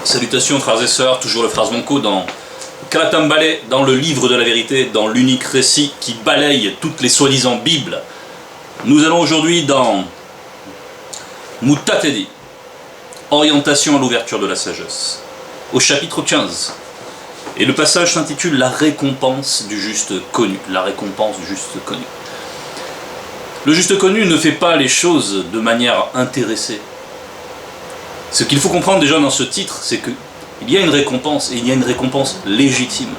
Salutations frères et sœurs, toujours le frère Zvonko dans Kalatambalé, dans le livre de la vérité, dans l'unique récit qui balaye toutes les soi-disant Bibles. Nous allons aujourd'hui dans Mutatedi, orientation à l'ouverture de la sagesse, au chapitre 15. Et le passage s'intitule La récompense du juste connu. La récompense du juste connu. Le juste connu ne fait pas les choses de manière intéressée. Ce qu'il faut comprendre déjà dans ce titre, c'est qu'il y a une récompense, et il y a une récompense légitime.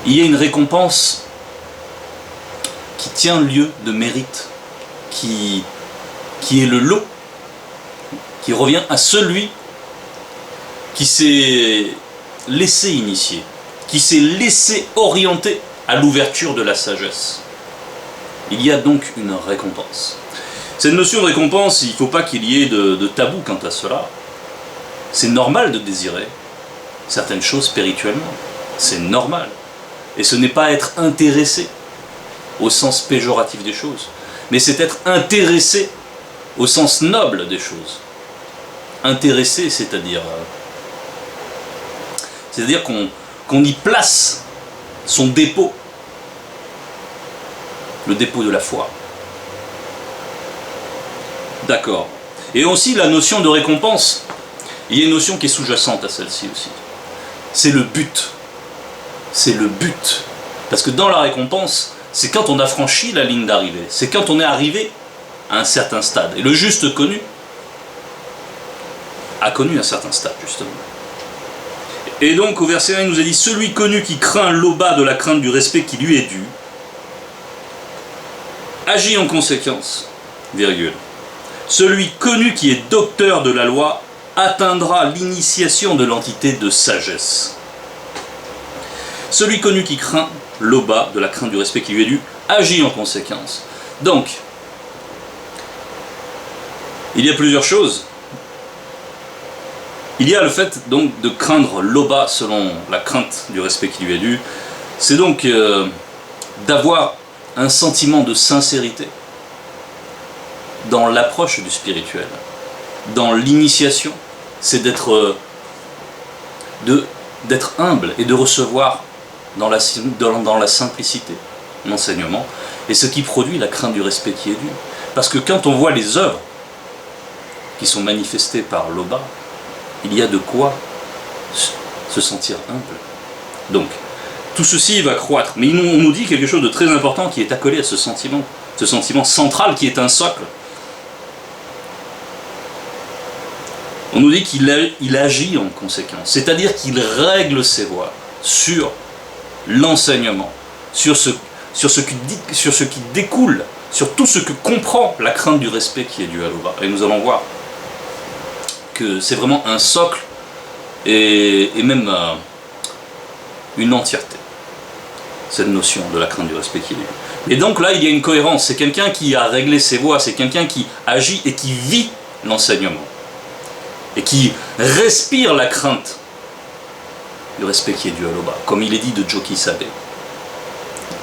Il y a une récompense qui tient lieu de mérite, qui est le lot, qui revient à celui qui s'est laissé initier, qui s'est laissé orienter à l'ouverture de la sagesse. Il y a donc une récompense. Cette notion de récompense, il ne faut pas qu'il y ait de tabou quant à cela. C'est normal de désirer certaines choses spirituellement. C'est normal. Et ce n'est pas être intéressé au sens péjoratif des choses, mais c'est être intéressé au sens noble des choses. Intéressé, c'est-à-dire qu'on y place son dépôt, le dépôt de la foi. D'accord. Et aussi la notion de récompense, il y a une notion qui est sous-jacente à celle-ci aussi. C'est le but. C'est le but. Parce que dans la récompense, c'est quand on a franchi la ligne d'arrivée. C'est quand on est arrivé à un certain stade. Et le juste connu a connu un certain stade, justement. Et donc au verset 1, il nous a dit « Celui connu qui craint l'aubas de la crainte du respect qui lui est dû, agit en conséquence, virgule. Celui connu qui est docteur de la loi atteindra l'initiation de l'entité de sagesse. Celui connu qui craint l'aubas de la crainte du respect qui lui est dû agit en conséquence. » Donc, il y a plusieurs choses. Il y a le fait donc de craindre l'aubas selon la crainte du respect qui lui est dû. C'est donc d'avoir un sentiment de sincérité dans l'approche du spirituel, dans l'initiation. C'est d'être humble et de recevoir dans la simplicité l'enseignement, et ce qui produit la crainte du respect qui est dû. Parce que quand on voit les œuvres qui sont manifestées par l'aubas, il y a de quoi se sentir humble. Donc, tout ceci va croître. Mais on nous dit quelque chose de très important qui est accolé à ce sentiment central qui est un socle. On nous dit qu'il agit en conséquence, c'est-à-dire qu'il règle ses voies sur l'enseignement, sur ce qui découle, sur tout ce que comprend la crainte du respect qui est dû à l'aubas. Et nous allons voir que c'est vraiment un socle et même une entièreté, cette notion de la crainte du respect qui est dû. Et donc là, il y a une cohérence. C'est quelqu'un qui a réglé ses voies, c'est quelqu'un qui agit et qui vit l'enseignement, et qui respire la crainte du respect qui est dû à l'aubas, comme il est dit de Joki Sabe.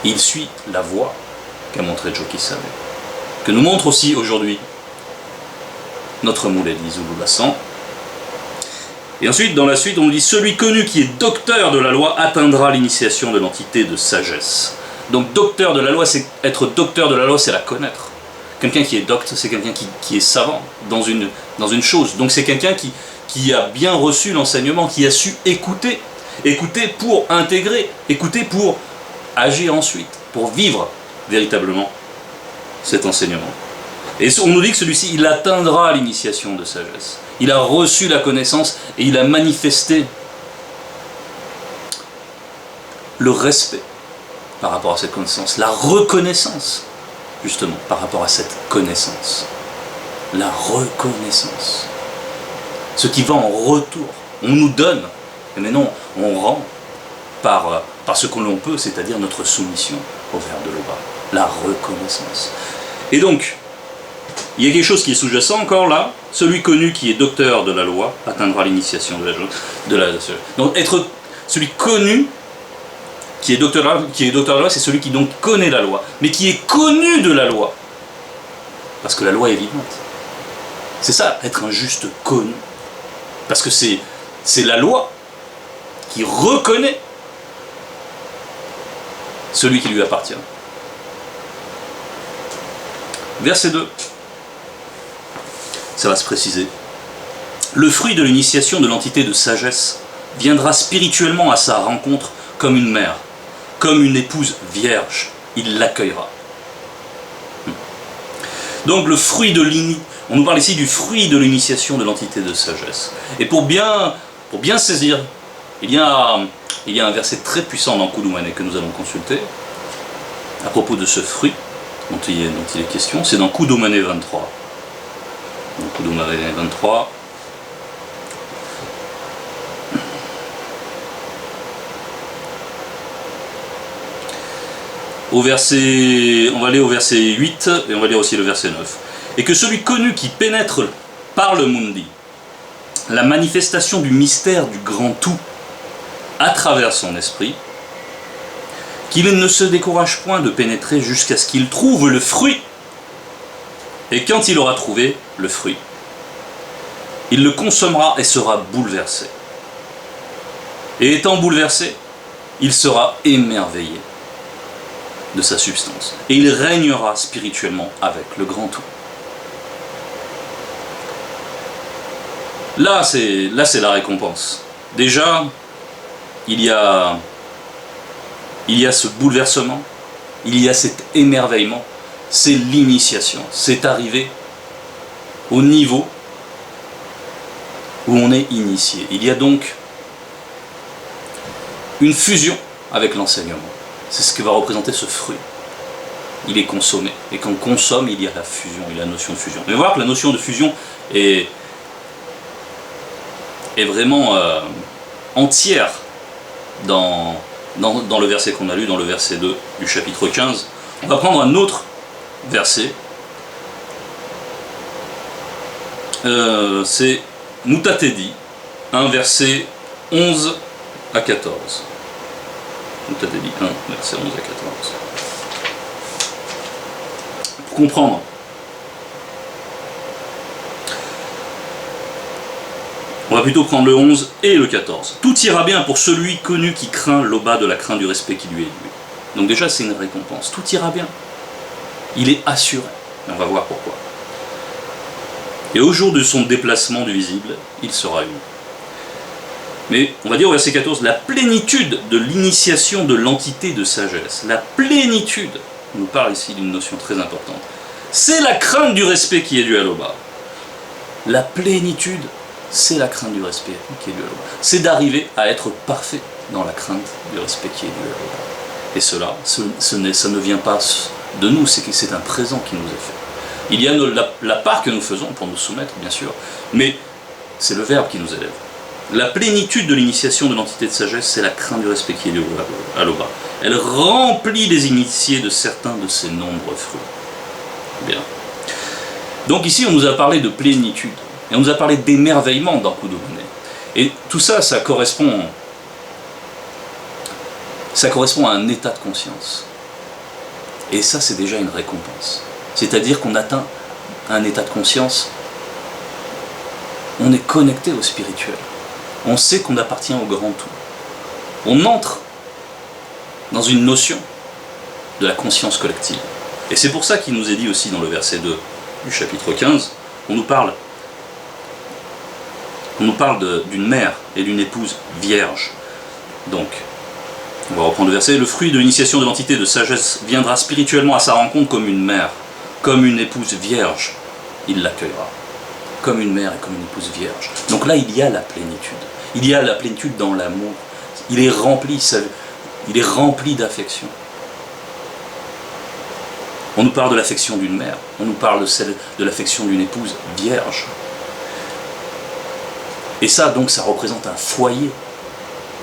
Il suit la voie qu'a montré Joki Sabe, que nous montre aussi aujourd'hui notre Mouledi Zulu Lassan. Et ensuite, dans la suite, on dit « Celui connu qui est docteur de la loi atteindra l'initiation de l'entité de sagesse. » Donc, docteur de la loi, c'est être docteur de la loi, c'est la connaître. Quelqu'un qui est docte, c'est quelqu'un qui est savant dans une chose. Donc, c'est quelqu'un qui a bien reçu l'enseignement, qui a su écouter. Écouter pour intégrer, écouter pour agir ensuite, pour vivre véritablement cet enseignement. Et on nous dit que celui-ci, il atteindra l'initiation de sagesse. Il a reçu la connaissance et il a manifesté le respect par rapport à cette connaissance, la reconnaissance, justement, par rapport à cette connaissance. La reconnaissance. Ce qui va en retour. On nous donne, mais non, on rend par ce que l'on peut, c'est-à-dire notre soumission au Verbe de l'aubas. La reconnaissance. Et donc, il y a quelque chose qui est sous-jacent encore là. Celui connu qui est docteur de la loi atteindra l'initiation de la donc être celui connu qui est docteur de la loi, c'est celui qui donc connaît la loi, mais qui est connu de la loi. Parce que la loi est vivante. C'est ça, être un juste connu. Parce que c'est la loi qui reconnaît celui qui lui appartient. Verset 2. Ça va se préciser. Le fruit de l'initiation de l'entité de sagesse viendra spirituellement à sa rencontre comme une mère, comme une épouse vierge. Il l'accueillera. Donc le fruit de l'initiation, on nous parle ici du fruit de l'initiation de l'entité de sagesse. Et pour bien saisir, il y a un verset très puissant dans Koudoumane que nous allons consulter, à propos de ce fruit dont il est question, c'est dans Koudoumane 23. Dans Koudoumane 23, on va aller au verset 8 et on va lire aussi le verset 9. Et que celui connu qui pénètre par le mundi, la manifestation du mystère du grand tout à travers son esprit, qu'il ne se décourage point de pénétrer jusqu'à ce qu'il trouve le fruit. Et quand il aura trouvé le fruit, il le consommera et sera bouleversé. Et étant bouleversé, il sera émerveillé de sa substance. Et il régnera spirituellement avec le grand tout. Là, c'est la récompense. Déjà, il y a ce bouleversement, il y a cet émerveillement, c'est l'initiation, c'est arriver au niveau où on est initié. Il y a donc une fusion avec l'enseignement. C'est ce que va représenter ce fruit. Il est consommé. Et quand on consomme, il y a la fusion, il y a la notion de fusion. Mais voir que la notion de fusion est vraiment entière dans le verset qu'on a lu, dans le verset 2 du chapitre 15. On va prendre un autre verset. C'est Mutatedi, un verset 11 à 14. Mutatedi 1, verset 11 à 14. Pour comprendre, on va plutôt prendre le 11 et le 14. Tout ira bien pour celui connu qui craint l'aubin de la crainte du respect qui lui est dû. Donc déjà, c'est une récompense. Tout ira bien. Il est assuré. Et on va voir pourquoi. Et au jour de son déplacement du visible, il sera eu. Mais on va dire au verset 14, la plénitude de l'initiation de l'entité de sagesse. La plénitude, on nous parle ici d'une notion très importante. C'est la crainte du respect qui est due à l'aubin. La plénitude, c'est la crainte du respect qui est due à l'aubin. C'est d'arriver à être parfait dans la crainte du respect qui est due à l'aubin. Et cela, ça ne vient pas de nous, c'est un présent qui nous est fait. Il y a la part que nous faisons pour nous soumettre, bien sûr, mais c'est le Verbe qui nous élève. La plénitude de l'initiation de l'entité de sagesse, c'est la crainte du respect qui est due à l'aubin. Elle remplit les initiés de certains de ses nombreux fruits. Bien. Donc ici, on nous a parlé de plénitude, et on nous a parlé d'émerveillement dans Koudoumane. Et tout ça, ça correspond à un état de conscience. Et ça, c'est déjà une récompense. C'est-à-dire qu'on atteint un état de conscience, on est connecté au spirituel. On sait qu'on appartient au grand tout. On entre dans une notion de la conscience collective. Et c'est pour ça qu'il nous est dit aussi dans le verset 2 du chapitre 15, on nous parle d'une mère et d'une épouse vierge. Donc, on va reprendre le verset. Le fruit de l'initiation de l'entité de sagesse viendra spirituellement à sa rencontre comme une mère, comme une épouse vierge. Il l'accueillera. Comme une mère et comme une épouse vierge. Donc là, il y a la plénitude. Il y a la plénitude dans l'amour. Il est rempli d'affection. On nous parle de l'affection d'une mère. On nous parle de l'affection d'une épouse vierge. Et ça, donc, ça représente un foyer.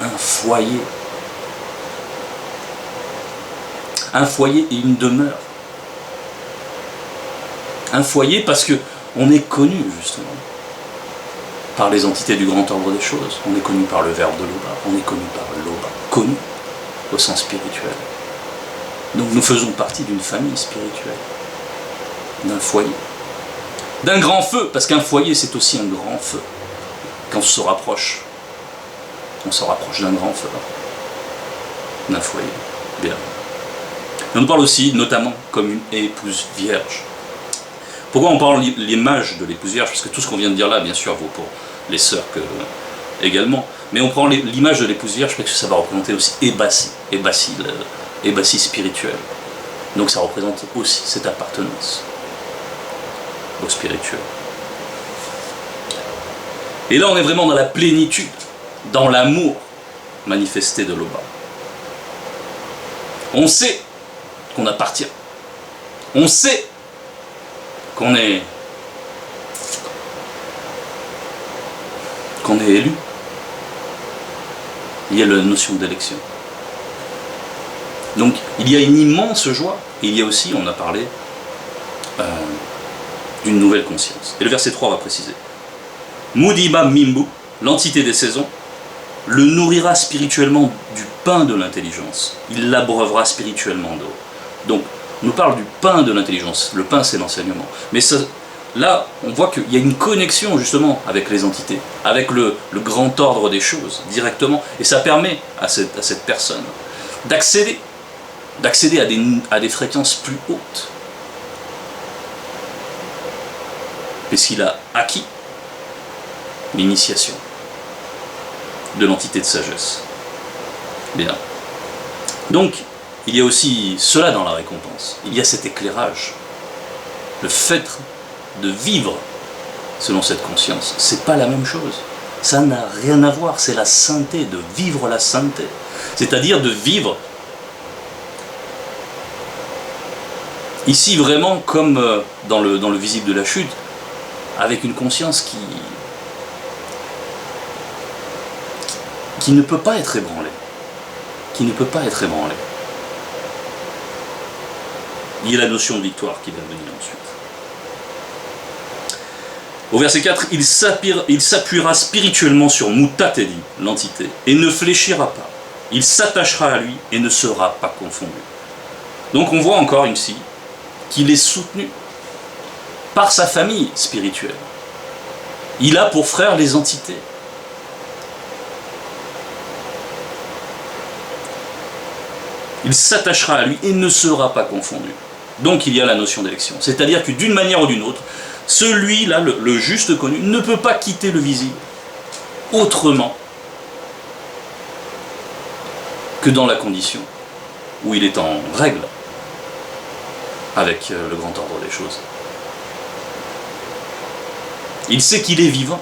Un foyer. Un foyer et une demeure. Un foyer parce que on est connu, justement, par les entités du grand ordre des choses. On est connu par le Verbe de l'aubin. On est connu par l'aubin. Connu au sens spirituel. Donc nous faisons partie d'une famille spirituelle. D'un foyer. D'un grand feu, parce qu'un foyer, c'est aussi un grand feu. Quand on se rapproche d'un grand frère, d'un foyer. Bien. Et on parle aussi, notamment, comme une épouse vierge. Pourquoi on parle l'image de l'épouse vierge? Parce que tout ce qu'on vient de dire là, bien sûr, vaut pour les sœurs également. Mais on prend l'image de l'épouse vierge parce que ça va représenter aussi ébassie spirituelle. Donc ça représente aussi cette appartenance au spirituel. Et là, on est vraiment dans la plénitude, dans l'amour manifesté de l'Oba. On sait qu'on appartient. On sait qu'on est élu. Il y a la notion d'élection. Donc, il y a une immense joie. Et il y a aussi, on a parlé, d'une nouvelle conscience. Et le verset 3 va préciser. Mudiba Mimbu, l'entité des saisons, le nourrira spirituellement du pain de l'intelligence. Il l'abreuvera spirituellement d'eau. Donc, on nous parle du pain de l'intelligence. Le pain, c'est l'enseignement. Mais ça, là, on voit qu'il y a une connexion, justement, avec les entités, avec le grand ordre des choses, directement. Et ça permet à cette personne d'accéder à des fréquences plus hautes. Puisqu'il a acquis l'initiation de l'entité de sagesse. Bien. Donc, il y a aussi cela dans la récompense. Il y a cet éclairage. Le fait de vivre selon cette conscience, c'est pas la même chose. Ça n'a rien à voir. C'est la sainteté, de vivre la sainteté. C'est-à-dire de vivre ici vraiment comme dans le visible de la chute, avec une conscience qui ne peut pas être ébranlée. Qui ne peut pas être ébranlée. Il y a la notion de victoire qui va venir ensuite. Au verset 4, il s'appuiera spirituellement sur Mutatedi, l'entité, et ne fléchira pas. Il s'attachera à lui et ne sera pas confondu. Donc on voit encore ici qu'il est soutenu par sa famille spirituelle. Il a pour frère les entités. Il s'attachera à lui et ne sera pas confondu. Donc il y a la notion d'élection. C'est-à-dire que d'une manière ou d'une autre, celui-là, le juste connu, ne peut pas quitter le visible autrement que dans la condition où il est en règle avec le grand ordre des choses. Il sait qu'il est vivant,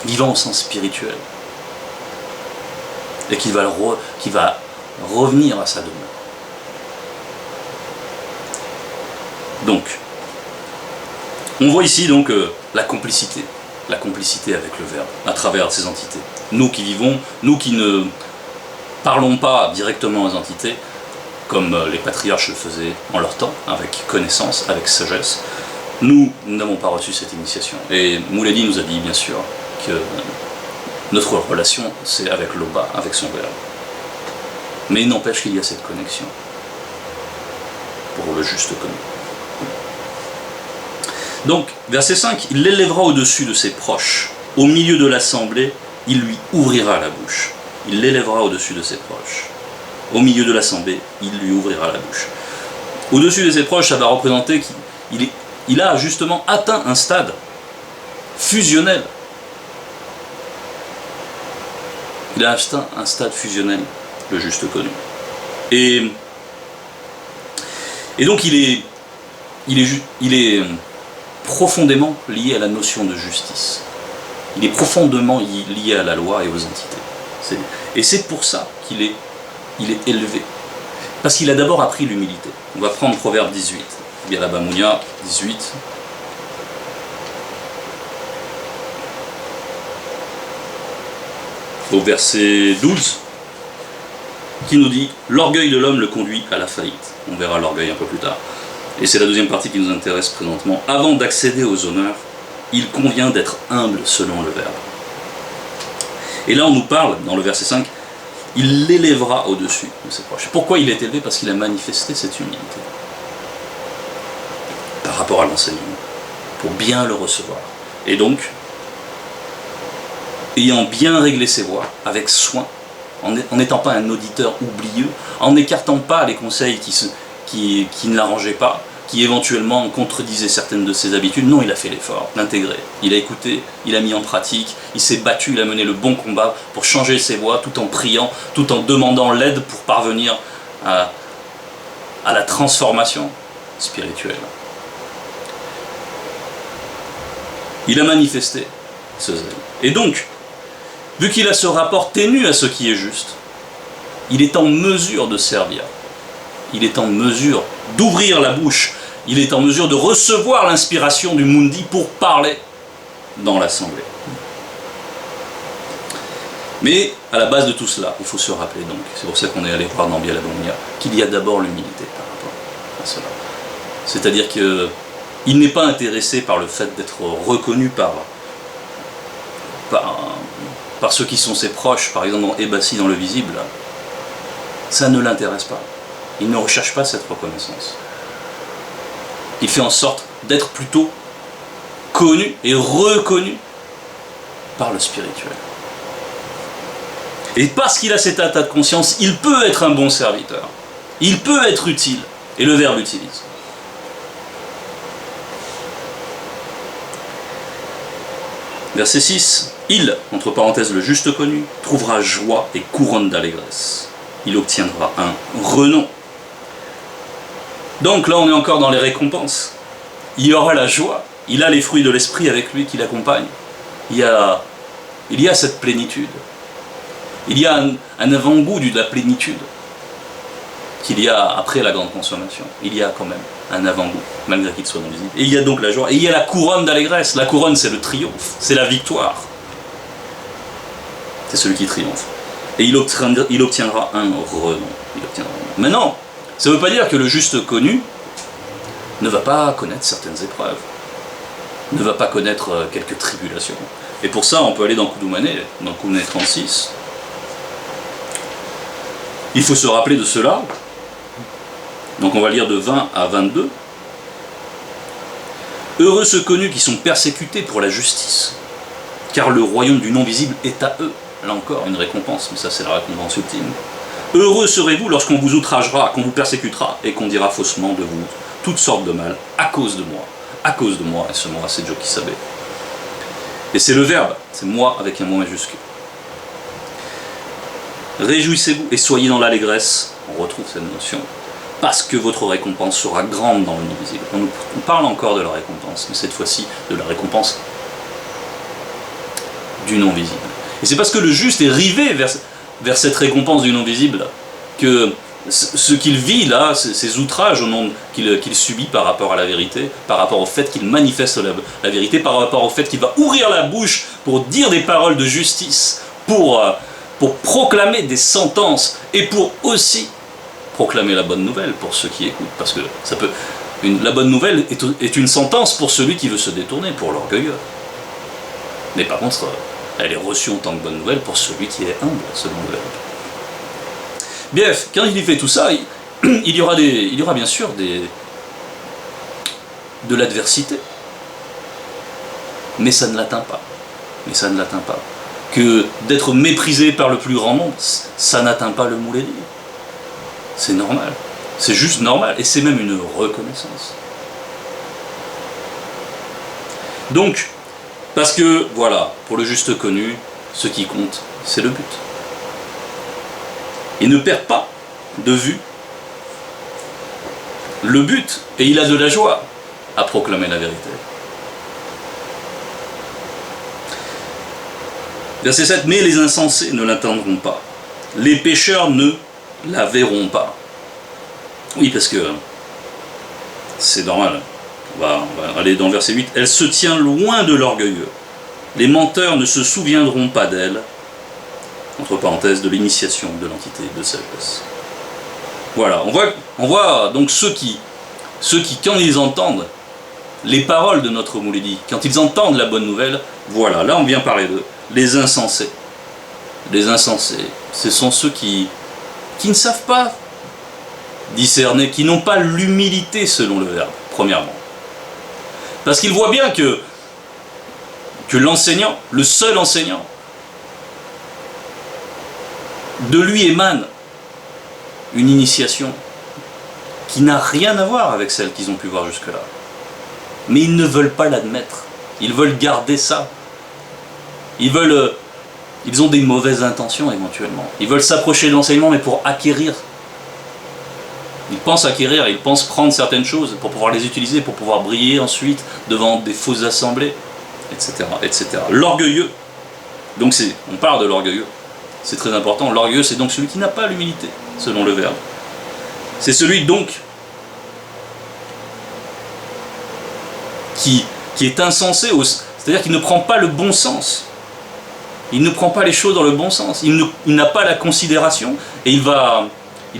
vivant au sens spirituel, et qu'il va revenir à sa demeure. Donc, on voit ici donc la complicité avec le Verbe, à travers ces entités. Nous qui vivons, nous qui ne parlons pas directement aux entités, comme les patriarches le faisaient en leur temps, avec connaissance, avec sagesse, nous n'avons pas reçu cette initiation. Et Mouledi nous a dit, bien sûr, que notre relation, c'est avec l'Oba, avec son Verbe. Mais il n'empêche qu'il y a cette connexion pour le juste connu. Donc, verset 5, il l'élèvera au-dessus de ses proches. Au milieu de l'assemblée, il lui ouvrira la bouche. Il l'élèvera au-dessus de ses proches. Au milieu de l'assemblée, il lui ouvrira la bouche. Au-dessus de ses proches, ça va représenter qu'il a justement atteint un stade fusionnel. Il a atteint un stade fusionnel, le juste connu. Et donc il est profondément lié à la notion de justice. Il est profondément lié à la loi et aux entités. Et c'est pour ça qu'il est élevé. Parce qu'il a d'abord appris l'humilité. On va prendre Proverbe 18. Bialabamounia 18. Au verset 12, qui nous dit « L'orgueil de l'homme le conduit à la faillite ». On verra l'orgueil un peu plus tard. Et c'est la deuxième partie qui nous intéresse présentement. Avant d'accéder aux honneurs, il convient d'être humble selon le Verbe. Et là on nous parle, dans le verset 5, il l'élèvera au-dessus de ses proches. Pourquoi il est élevé? Parce qu'il a manifesté cette humilité par rapport à l'enseignement, pour bien le recevoir. Et donc, ayant bien réglé ses voies, avec soin, en n'étant pas un auditeur oublieux, en n'écartant pas les conseils qui ne l'arrangeaient pas, qui éventuellement contredisaient certaines de ses habitudes. Non, il a fait l'effort d'intégrer, il a écouté, il a mis en pratique, il s'est battu, il a mené le bon combat pour changer ses voies, tout en priant, tout en demandant l'aide pour parvenir à la transformation spirituelle. Il a manifesté ce zèle. Et donc, vu qu'il a ce rapport ténu à ce qui est juste, il est en mesure de servir. Il est en mesure d'ouvrir la bouche. Il est en mesure de recevoir l'inspiration du Mundi pour parler dans l'assemblée. Mais à la base de tout cela, il faut se rappeler donc, c'est pour ça qu'on est allé voir dans Bialadonia, qu'il y a d'abord l'humilité par rapport à cela. C'est-à-dire qu'il n'est pas intéressé par le fait d'être reconnu par ceux qui sont ses proches, par exemple dans Ébassi dans le visible. Ça ne l'intéresse pas. Il ne recherche pas cette reconnaissance. Il fait en sorte d'être plutôt connu et reconnu par le spirituel. Et parce qu'il a cet état de conscience, il peut être un bon serviteur. Il peut être utile. Et le verbe utilise. Verset 6. Il, entre parenthèses le juste connu, trouvera joie et couronne d'allégresse. Il obtiendra un renom. Donc là on est encore dans les récompenses. Il y aura la joie. Il a les fruits de l'esprit avec lui qui l'accompagnent. Il y a cette plénitude. Il y a un avant-goût de la plénitude qu'il y a après la grande consommation. Il y a quand même un avant-goût, malgré qu'il soit non visible. Et il y a donc la joie. Et il y a la couronne d'allégresse. La couronne, c'est le triomphe, c'est la victoire. C'est celui qui triomphe. Et il obtiendra un renom. Maintenant, ça ne veut pas dire que le juste connu ne va pas connaître certaines épreuves, ne va pas connaître quelques tribulations. Et pour ça, on peut aller dans Kudumane 36. Il faut se rappeler de cela. Donc on va lire de 20 à 22. Heureux ceux connus qui sont persécutés pour la justice, car le royaume du non-visible est à eux. Là encore, une récompense, mais ça c'est la récompense ultime. Heureux serez-vous lorsqu'on vous outragera, qu'on vous persécutera, et qu'on dira faussement de vous toutes sortes de mal, à cause de moi, et ce moi c'est Jokisabe. Et c'est le verbe, c'est moi avec un mot majuscule. Réjouissez-vous et soyez dans l'allégresse, on retrouve cette notion, parce que votre récompense sera grande dans le non-visible. On parle encore de la récompense, mais cette fois-ci de la récompense du non-visible. Et c'est parce que le juste est rivé vers cette récompense du non-visible que ce qu'il vit là, ces outrages qu'il subit par rapport à la vérité, par rapport au fait qu'il manifeste la vérité, par rapport au fait qu'il va ouvrir la bouche pour dire des paroles de justice, pour proclamer des sentences et pour aussi proclamer la bonne nouvelle pour ceux qui écoutent. Parce que la bonne nouvelle est une sentence pour celui qui veut se détourner, pour l'orgueilleux. Mais par contre, elle est reçue en tant que bonne nouvelle pour celui qui est humble, selon le verbe. Bref, quand il fait tout ça, il y aura bien sûr de l'adversité. Mais ça ne l'atteint pas. Que d'être méprisé par le plus grand nombre, ça n'atteint pas le Mouledi. C'est normal. C'est juste normal. Et c'est même une reconnaissance. Donc, parce que, voilà, pour le juste connu, ce qui compte, c'est le but. Il ne perd pas de vue le but, et il a de la joie à proclamer la vérité. Verset 7, mais les insensés ne l'atteindront pas, les pécheurs ne la verront pas. Oui, parce que c'est normal. On va aller dans le verset 8. Elle se tient loin de l'orgueilleux. Les menteurs ne se souviendront pas d'elle, entre parenthèses, de l'initiation de l'entité de sagesse. Voilà, on voit donc ceux qui, quand ils entendent les paroles de notre Mouledi, quand ils entendent la bonne nouvelle, voilà, là on vient parler d'eux, les insensés. Les insensés, ce sont ceux qui ne savent pas discerner, qui n'ont pas l'humilité selon le verbe, premièrement. Parce qu'ils voient bien que l'enseignant, le seul enseignant, De lui émane une initiation qui n'a rien à voir avec celle qu'ils ont pu voir jusque-là. Mais ils ne veulent pas l'admettre. Ils veulent garder ça. Ils ont des mauvaises intentions éventuellement. Ils veulent s'approcher de l'enseignement, mais pour acquérir. Ils pensent acquérir, ils pensent prendre certaines choses pour pouvoir les utiliser, pour pouvoir briller ensuite devant des fausses assemblées, etc. etc. L'orgueilleux. Donc on parle de l'orgueilleux. C'est très important. L'orgueilleux, c'est donc celui qui n'a pas l'humilité, selon le verbe. C'est celui donc qui est insensé, c'est-à-dire qu'il ne prend pas le bon sens. Il ne prend pas les choses dans le bon sens. Il n'a pas la considération et il va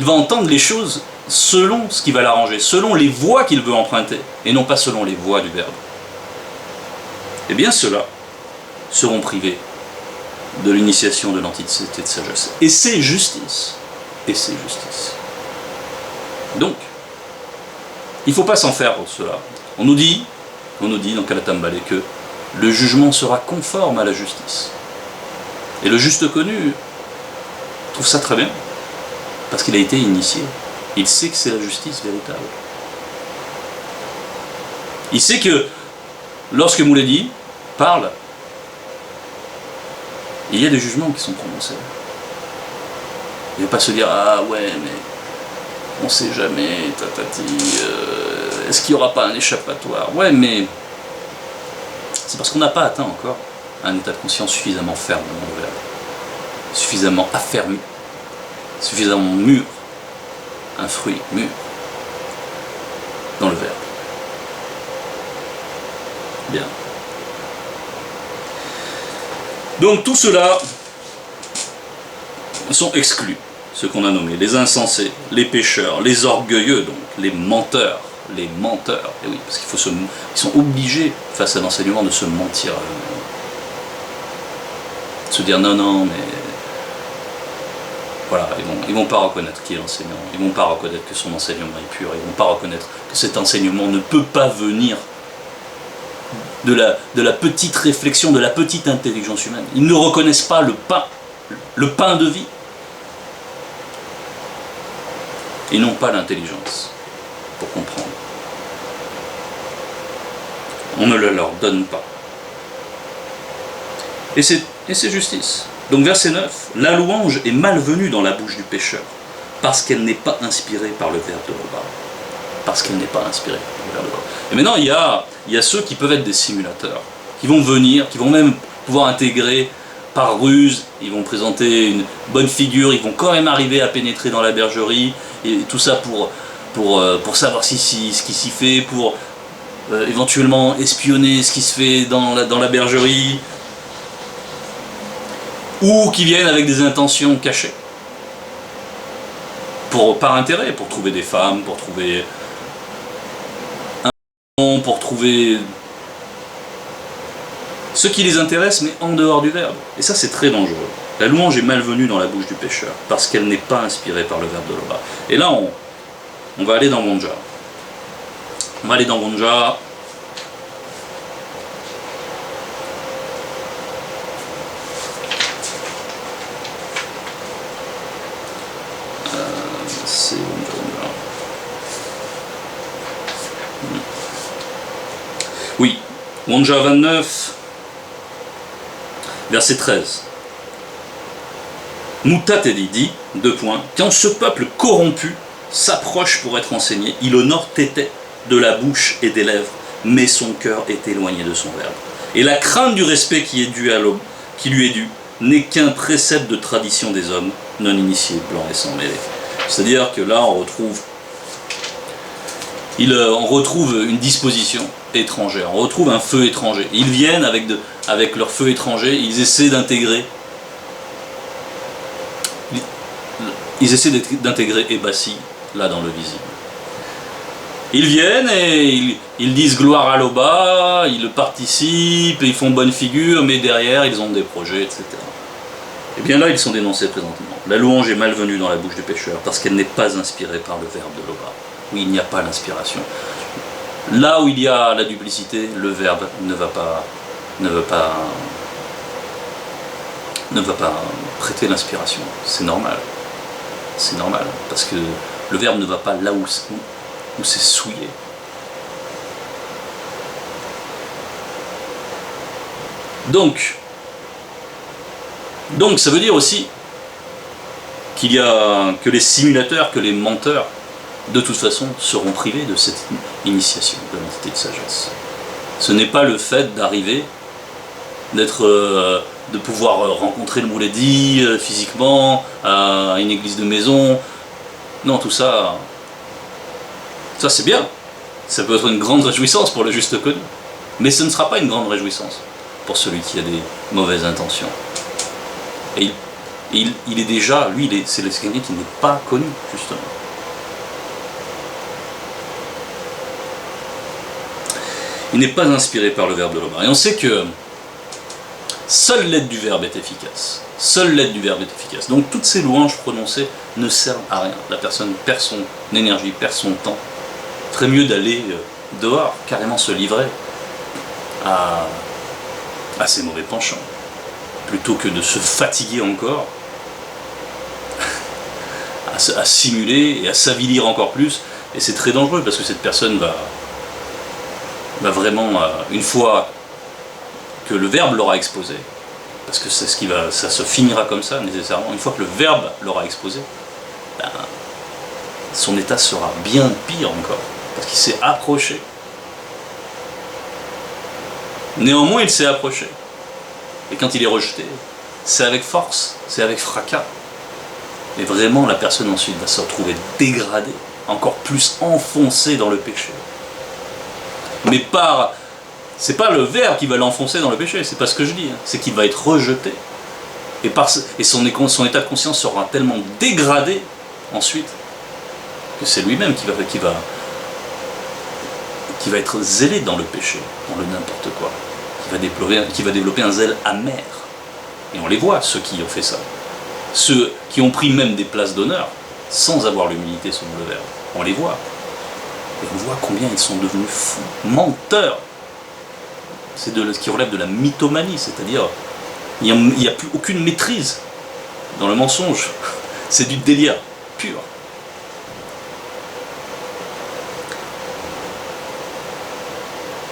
entendre les choses selon ce qui va l'arranger, selon les voies qu'il veut emprunter, et non pas selon les voies du verbe. Eh bien, ceux-là seront privés de l'initiation de l'antiquité de sagesse. Et c'est justice. Et c'est justice. Donc, il ne faut pas s'en faire pour cela. On nous dit dans Kalatambalé que le jugement sera conforme à la justice. Et le juste connu trouve ça très bien, parce qu'il a été initié. Il sait que c'est la justice véritable. Il sait que lorsque Mouledi parle, il y a des jugements qui sont prononcés. Il ne va pas se dire « Ah ouais, mais on ne sait jamais, tatati, est-ce qu'il n'y aura pas un échappatoire ?» Ouais, mais c'est parce qu'on n'a pas atteint encore un état de conscience suffisamment ferme dans le verbe, suffisamment affermi, suffisamment mûr, un fruit mûr dans le verbe. Bien. Donc tout cela sont exclus, ce qu'on a nommé les insensés, les pécheurs, les orgueilleux, donc les menteurs. Et oui, parce ils sont obligés, face à l'enseignement, de se mentir à eux-mêmes. De se dire non, mais voilà, ils vont pas reconnaître qui est l'enseignant, ils vont pas reconnaître que son enseignement est pur, ils vont pas reconnaître que cet enseignement ne peut pas venir de la petite réflexion, de la petite intelligence humaine. Ils ne reconnaissent pas le pain de vie. Ils n'ont pas l'intelligence pour comprendre. On ne le leur donne pas. Et c'est justice. Donc verset 9, la louange est malvenue dans la bouche du pécheur, parce qu'elle n'est pas inspirée par le verbe de Loba. Parce qu'elle n'est pas inspirée par le verbe de Loba. Et maintenant, il y a ceux qui peuvent être des simulateurs, qui vont venir, qui vont même pouvoir intégrer par ruse, ils vont présenter une bonne figure, ils vont quand même arriver à pénétrer dans la bergerie, et tout ça pour savoir ce qui s'y fait, pour éventuellement espionner ce qui se fait dans la bergerie, ou qui viennent avec des intentions cachées, par intérêt, pour trouver des femmes, pour trouver un nom, pour trouver ce qui les intéresse, mais en dehors du verbe. Et ça, c'est très dangereux. La louange est malvenue dans la bouche du pécheur, parce qu'elle n'est pas inspirée par le verbe de Loba. Et là, on va aller dans Wonja. On va aller dans Wonja. C'est Wonja. Oui, Wonja 29, verset 13. Moutatedi dit, quand ce peuple corrompu s'approche pour être enseigné, il honore Tété de la bouche et des lèvres, mais son cœur est éloigné de son verbe. Et la crainte du respect qui lui est dû, n'est qu'un précepte de tradition des hommes, non initiés, blancs et sans mêlés. C'est-à-dire que là, on retrouve une disposition étrangère, on retrouve un feu étranger. Ils viennent avec leur feu étranger, ils essaient d'intégrer Ebassi, là dans le visible. Ils viennent et ils disent gloire à Loba, ils participent, ils font bonne figure, mais derrière ils ont des projets, etc. Et bien là, ils sont dénoncés présentement. La louange est malvenue dans la bouche du pécheur, parce qu'elle n'est pas inspirée par le verbe de Loba. Oui, il n'y a pas l'inspiration. Là où il y a la duplicité, le verbe ne veut pas ne va pas prêter l'inspiration. C'est normal. C'est normal, parce que le verbe ne va pas là où c'est souillé. Donc, ça veut dire aussi que les simulateurs, que les menteurs, de toute façon, seront privés de cette initiation de l'entité de sagesse. Ce n'est pas le fait d'arriver, de pouvoir rencontrer le mouledi physiquement, à une église de maison. Non, tout ça, c'est bien. Ça peut être une grande réjouissance pour le juste connu. Mais ce ne sera pas une grande réjouissance pour celui qui a des mauvaises intentions. Et il est déjà, lui, c'est quelqu'un qui n'est pas connu, justement. Il n'est pas inspiré par le verbe de l'Oba. Et on sait que seule l'aide du verbe est efficace. Seule l'aide du verbe est efficace. Donc toutes ces louanges prononcées ne servent à rien. La personne perd son énergie, perd son temps. Il ferait mieux d'aller dehors, carrément se livrer à ses mauvais penchants, plutôt que de se fatiguer encore, à simuler et à s'avilir encore plus. Et c'est très dangereux, parce que cette personne va vraiment, une fois que le verbe l'aura exposé, parce que c'est ça se finira comme ça nécessairement, une fois que le verbe l'aura exposé, son état sera bien pire encore, parce qu'il s'est approché. Néanmoins, il s'est approché. Et quand il est rejeté, c'est avec force, c'est avec fracas. Et vraiment, la personne ensuite va se retrouver dégradée, encore plus enfoncée dans le péché. Mais c'est pas le verbe qui va l'enfoncer dans le péché, c'est pas ce que je dis, hein. C'est qu'il va être rejeté. Et son état de conscience sera tellement dégradé ensuite que c'est lui-même qui va être zélé dans le péché, dans le n'importe quoi, qui va développer un zèle amer. Et on les voit, ceux qui ont fait ça. Ceux qui ont pris même des places d'honneur, sans avoir l'humilité selon le verbe. On les voit. Et on voit combien ils sont devenus fous, menteurs. C'est ce qui relève de la mythomanie, c'est-à-dire, il n'y a plus aucune maîtrise dans le mensonge. C'est du délire pur.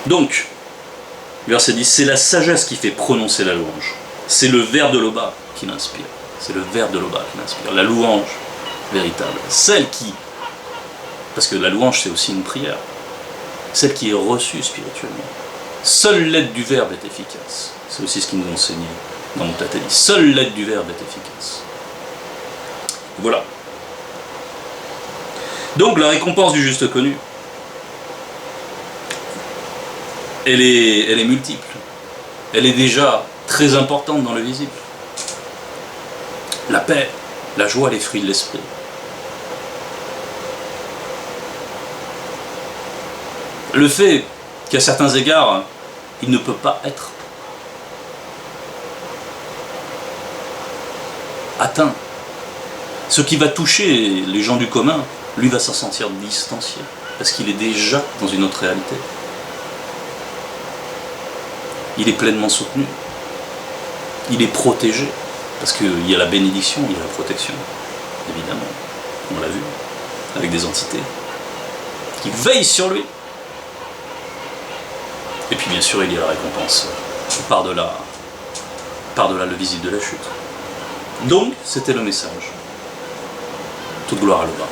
Donc, verset 10, c'est la sagesse qui fait prononcer la louange. C'est le verbe de l'Oba qui l'inspire. C'est le verbe de l'Oba qui l'inspire. La louange véritable. Celle qui... Parce que la louange, c'est aussi une prière. Celle qui est reçue spirituellement. Seule l'aide du verbe est efficace. C'est aussi ce qu'ils nous ont enseigné dans Mutatali. Seule l'aide du verbe est efficace. Voilà. Donc, la récompense du juste connu, elle est multiple. Elle est déjà très importante dans le visible. La paix, la joie, les fruits de l'esprit. Le fait qu'à certains égards, il ne peut pas être atteint. Ce qui va toucher les gens du commun, lui va s'en sentir distancié, parce qu'il est déjà dans une autre réalité. Il est pleinement soutenu. Il est protégé, parce qu'il y a la bénédiction, il y a la protection, évidemment. On l'a vu, avec des entités qui veillent sur lui. Et puis bien sûr, il y a la récompense par-delà le visible de la chute. Donc, c'était le message. Toute gloire à l'Oba.